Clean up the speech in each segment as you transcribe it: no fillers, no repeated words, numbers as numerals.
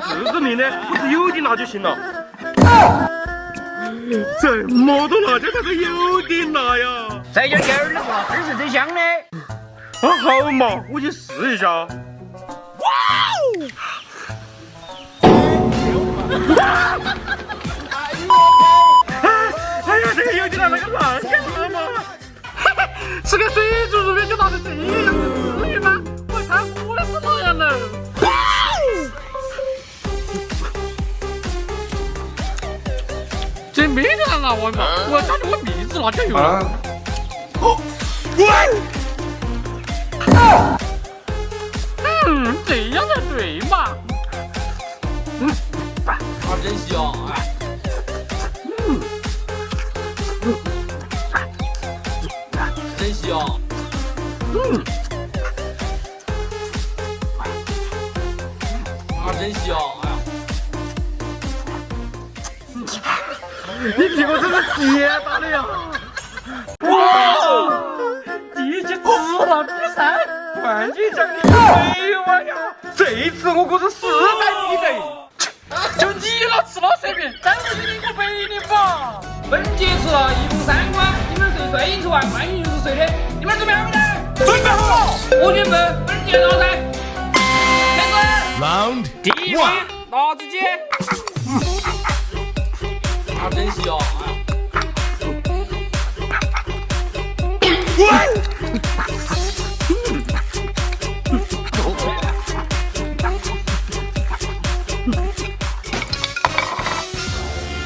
自制力呢，不是有点辣就行了。这么多辣椒才是有点辣呀！再加点儿的话，这是最香的。啊，好嘛，我去试一下。哇哦！哎呀，这个有点辣，那个辣干嘛？吃个水煮肉面就辣成这样子，至于吗？我看我的是哪样的？这没得辣味嘛？我要加点我秘制辣椒油了。这样才对嘛？真香！真香！真香！你屁股真是结巴的呀！哇！第一季直辣比赛冠军奖励100万呀！这一次我可是势在必得。就你了，吃了随便，再不行我赔你吧！本节吃了一共3关，你们谁最赢出完冠军就是谁的。你们准备好没得？准备好了！我宣布本节老赛开始。Round 第一名，拿自己。真香！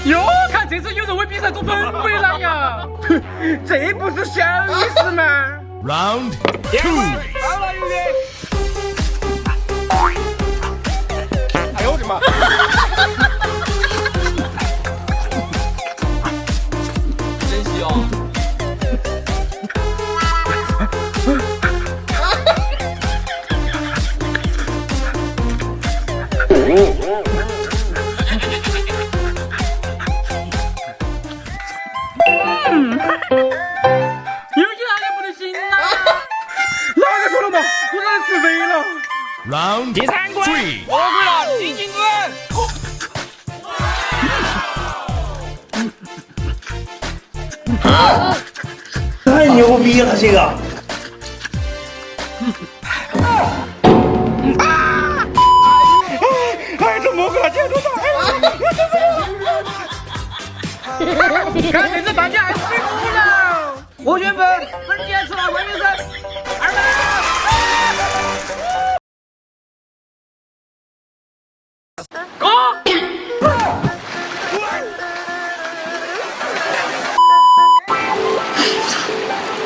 哟，看这次有人为比赛做准备了呀！哼，这不是小意思吗 Round 2. 好了，有点。哎呦我的妈！真香！有些哪也不能行啊！哪个说了嘛？我让人吃肥了。Round 第3关， 3. 我会了，金镜子。太牛逼了，这个！哎，这蘑菇辣椒都大！看这次大家还是辛苦了。我宣布本节吃了冠军是2分。哥，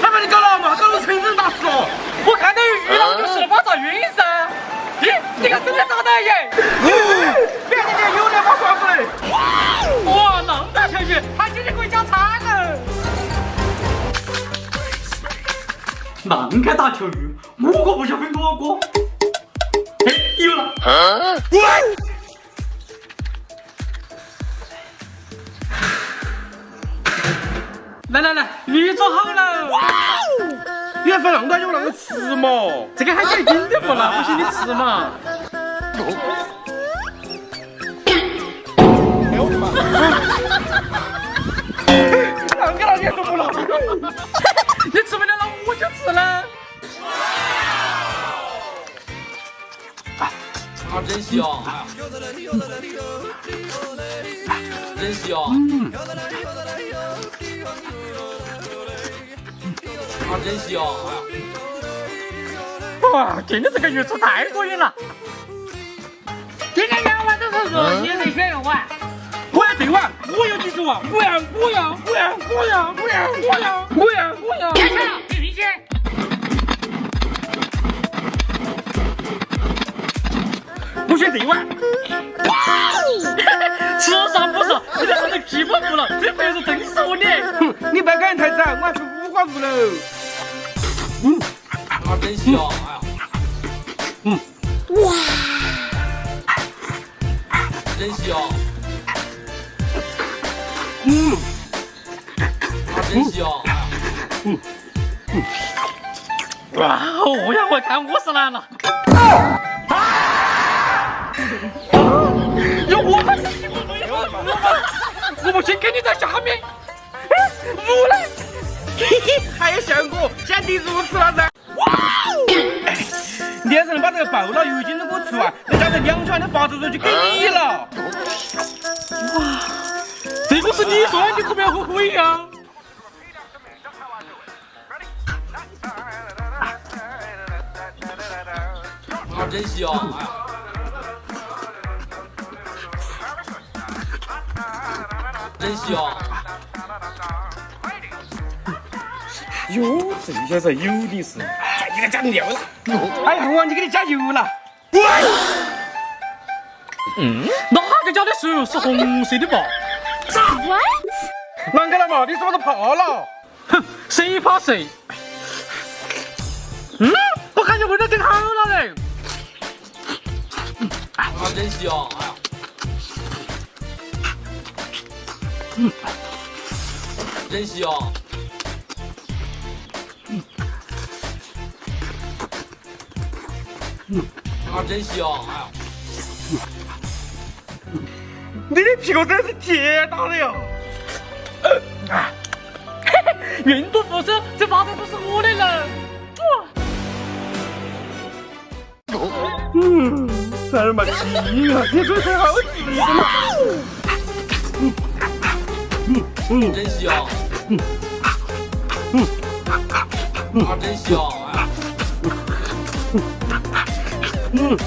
还把你搞了嘛？搞得成人大事哦！我看到鱼了，我就试把它晕噻。咦，你看真的咋的耶？别你这有点把刷子嘞！哇，那么大条鱼，还今天可以加餐了。那么大条鱼，5个不晓分多少个？哎，有了！来，鱼做好了！你还放那么大就让我吃嘛？这个还可以顶的不？那不行，你吃嘛？哎呦我的妈！啷个你也说不了？你吃不了了，我就吃了。真香！真香！真香！哇，今天这个鱼吃太过瘾了！今天2碗都是热气，谁选用碗？我要这碗，我要几碗？我要！开始了，必须！我选这碗。吃啥不是？你这是在屁股不了，这朋友是真熟你。哼，你别赶人太早，我要去五花肉喽。真香！哇！真香！真香！哇，我看我是难了。我不信，肯定在下面。如嘞？还有效果，先敌如此了噻。你要是能把这个爆了油精都给我出啊，再加上2串的发出去就给你了。哇，这个是你说的，你可不要后悔呀！啊，真香！真香！哟，这小子有的是，全给他加料了。哎呀，我忘记给你加油了。哪个家的水是红色的吧？ What？ 啷个了嘛？你是不是怕了？哼，谁怕谁？我感觉味道更好了嘞！啊，真香！真香！啊，真香！你的屁股真是铁打的呀！运毒辐射，这发的都是我的人。三儿嘛亲啊，你这才好吃的嘛！真香！啊，真香！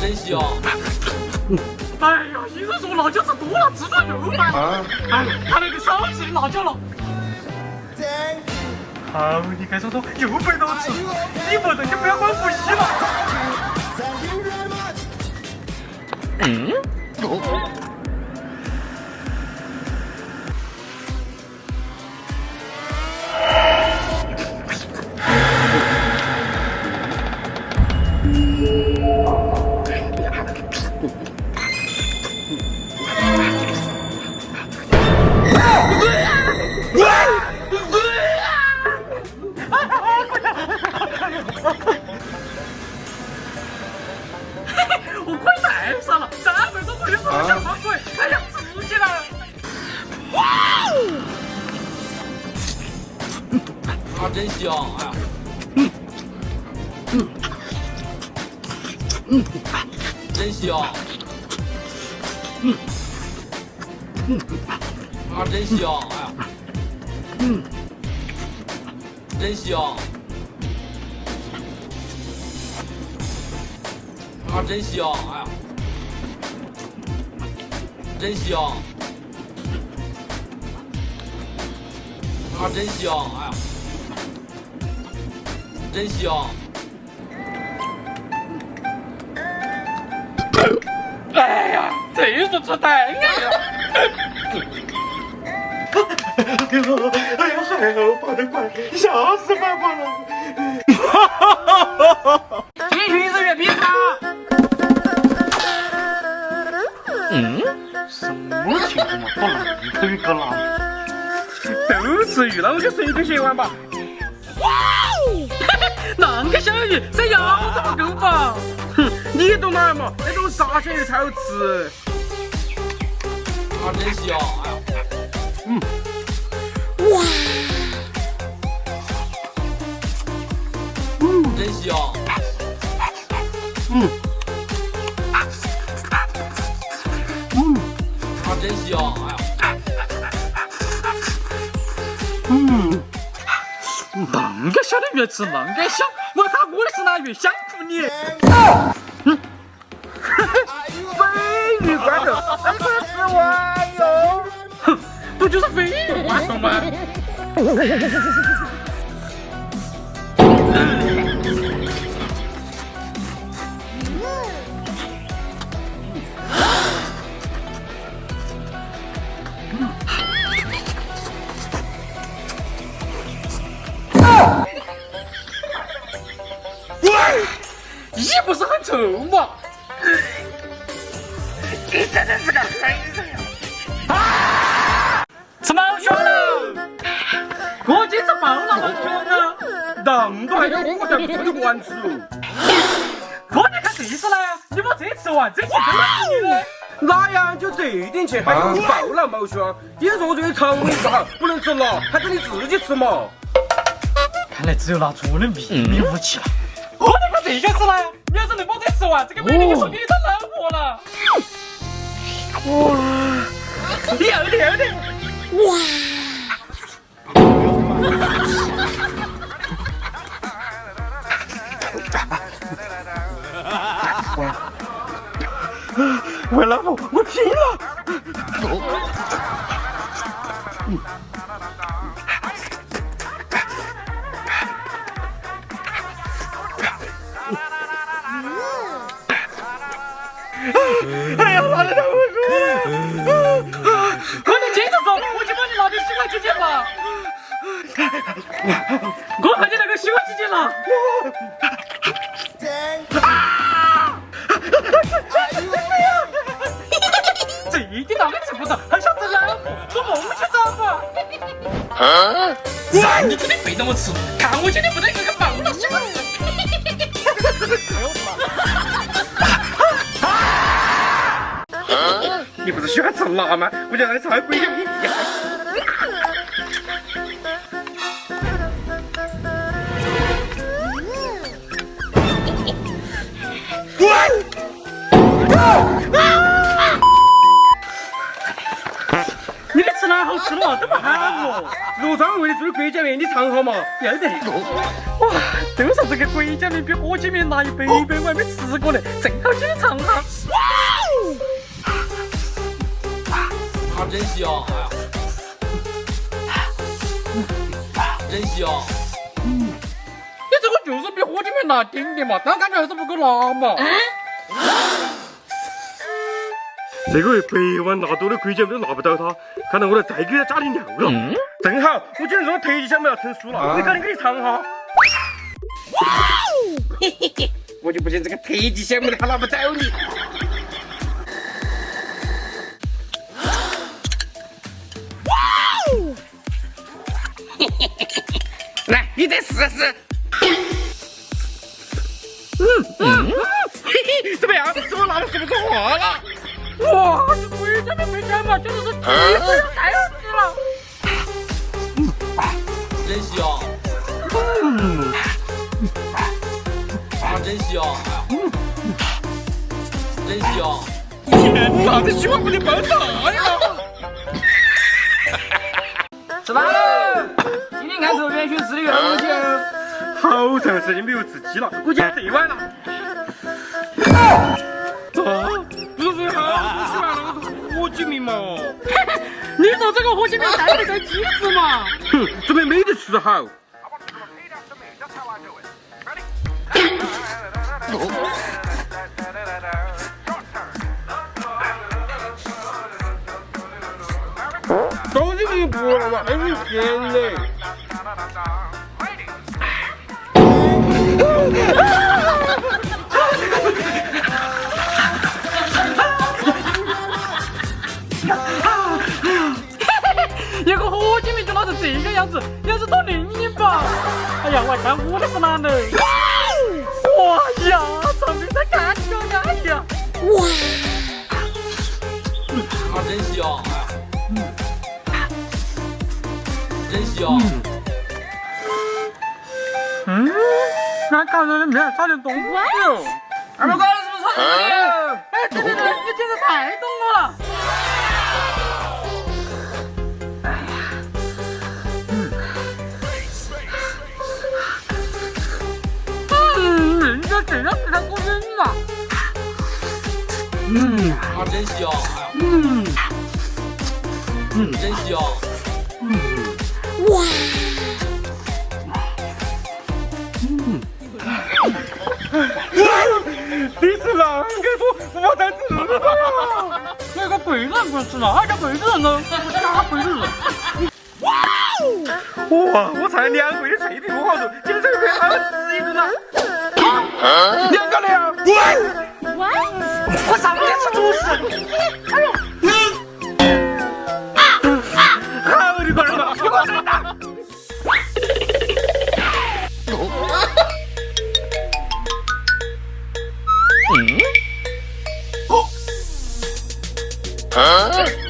真香！哎呀，医生说辣椒吃多了，痔疮又犯了。哎呀，看来得少吃点辣椒了。好，你该说又被多吃，你不能就不要管呼吸了。我快太傻了，300多块的手想发鬼，还想刺激了。啊，真香！真香！啊，真香！真香！啊，真香！真香！啊，真香！真香！哎呀，这是出太硬了。哎呀，还好跑得快，吓死爸爸了！一群是原披萨。什么情况嘛？把烂口给搞烂，都吃鱼了，我就随便写完吧。那个小鱼塞牙都不够吧？哼，你懂哪儿嘛？那种沙小鱼才好吃。啊，真香！真香！啊，真香！那个小的越吃那个香，我看我的是哪越香乎你。鲱鱼罐头，那你把它吃完哟。哼，不就是鲱鱼罐头吗？你不是很臭吗？你真的是个黑人呀！吃毛血了！我今次爆了毛血了！当都还有我才不吃你丸子哦！我你看这次来啊！你把这吃完，这期都是你的。那样就这点钱还有暴狼毛凶，医生说这些肠胃不好，不能吃了，还是你自己吃嘛。看来只有拿出我的秘密武器了。我得把这个吃了，你要是能把这吃完，这个美女就送给你当老婆了。哇，有的，哇！我老婆，我拼了！哎呀，妈的，我说，快点接着走，我去把你拿点吸管机去吧。我看见那个吸管机去了。这一点都没吃不着，还想吃老婆，做梦去找吧！让你天天背着我吃，看我今天不得给个棒到吸管吃！你不是喜欢吃辣吗？我就让你吃鬼给你。你的吃哪好吃了？这么喊我？肉肠为的就是鬼酱面，你尝好嘛？要得。哇，就说这个鬼酱面比火鸡面辣100倍，我还没吃过呢，正好请你尝尝。真香！真香！你这个就是比火鸡面辣点点嘛，但感觉还是不够辣嘛。这个100碗辣多的鬼酱面都拿不到它，看来我得再给他加点料了。正好，我今天这个特级项目要成熟了，我赶紧给你尝哈。嘿嘿嘿，我就不信这个特级项目的还拿不到你。来，你再试试。嘿嘿，怎么样？是我拿的是不是化了？哇，这鬼酱面没酱嘛，真的是太好吃了。真香！真香！真香！天哪，这喜欢不得爆炸呀！吃饭了，今天看头元轩吃的有东西哦。好长时间没有吃鸡了，我今天这碗了。不是最好吃喜欢那个火鸡面嘛？你说这个火鸡面带那个鸡翅嘛？哼，准备没得吃好。到底没有不了嘛？还是咸的。有个火鸡面就拿成这个样子，要是多另一把。哎呀，我还看我的是哪呢？哇呀，上面在看个哎呀！哇，真香！真香！那看着的面差点动不了。二毛哥是不是穿这个？哎，对，你简直太懂我了。人家这样子才过瘾嘛。真香！真香！哇！你吃狼给我才吃了。那个贵人不是了，还叫贵人呢？啥贵人？哇！我才2个月的脆皮不好做，今天这个还要吃一顿了。2个了。我上面吃主食。哎呦！好的个人嘛，给我吃的。啊